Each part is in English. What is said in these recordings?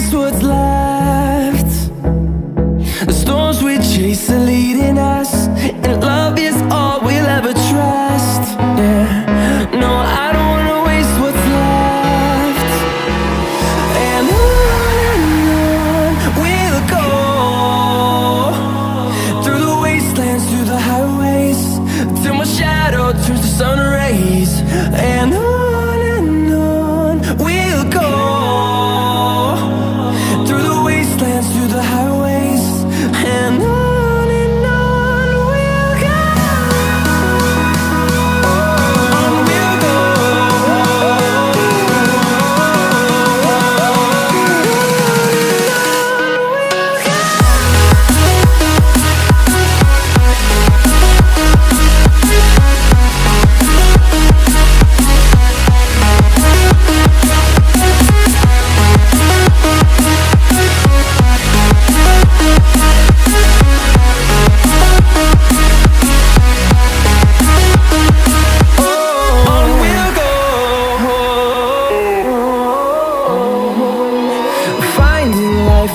waste what's left. The storms we chase are leading us, and love is all we'll ever trust. Yeah, no, I don't wanna waste what's left. And on we'll go, through the wastelands, through the highways, till my shadow turns to sun rays. And on we'll go, through the wastelands, through the highways, and on we'll go. On we'll go.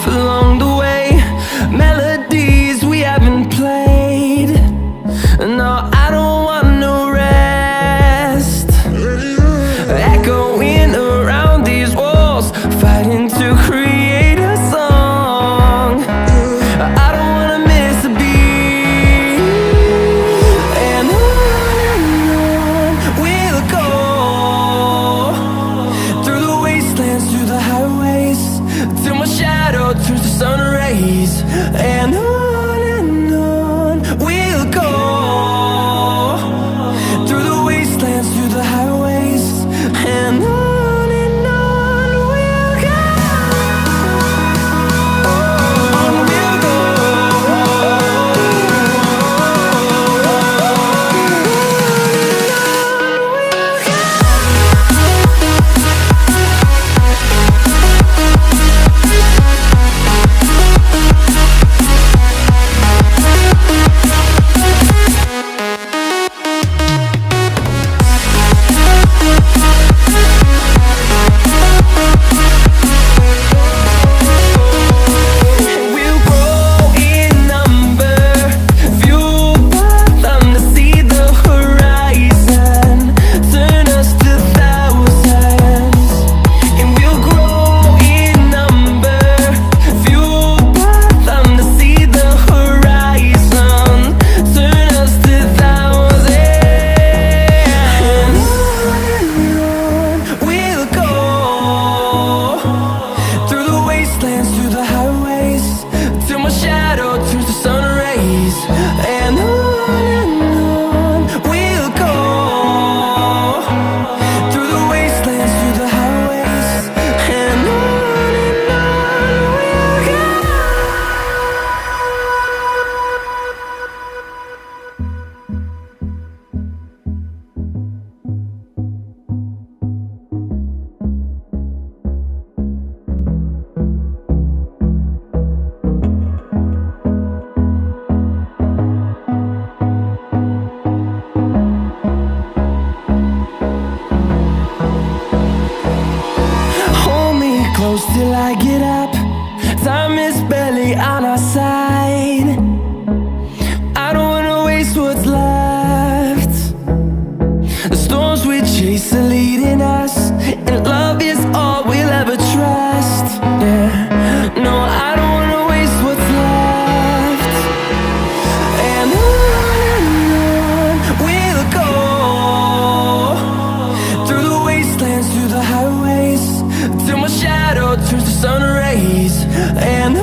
Along the way, melodies we haven't played. No, I don't want no rest. Echoing around these walls, fighting to create a song. I don't wanna miss a beat. And on we'll go, through the wastelands, through the highways, till my shadow turns to sun rays. And on we'll go, through the wastelands, through the highways, and on we'll go. On we'll go. Through the highways, till my shadow turns to sun rays. And on we'll go, through the wastelands, through the highways, and on we'll go. Close till I get up, time is barely on our side. I don't wanna waste what's left. The storms we chase are leading us, and love is all we'll ever trust. Yeah, no, I don't wanna waste what's left. And on we'll go, through the wastelands, through the highways, till my shadow turns to sun rays. And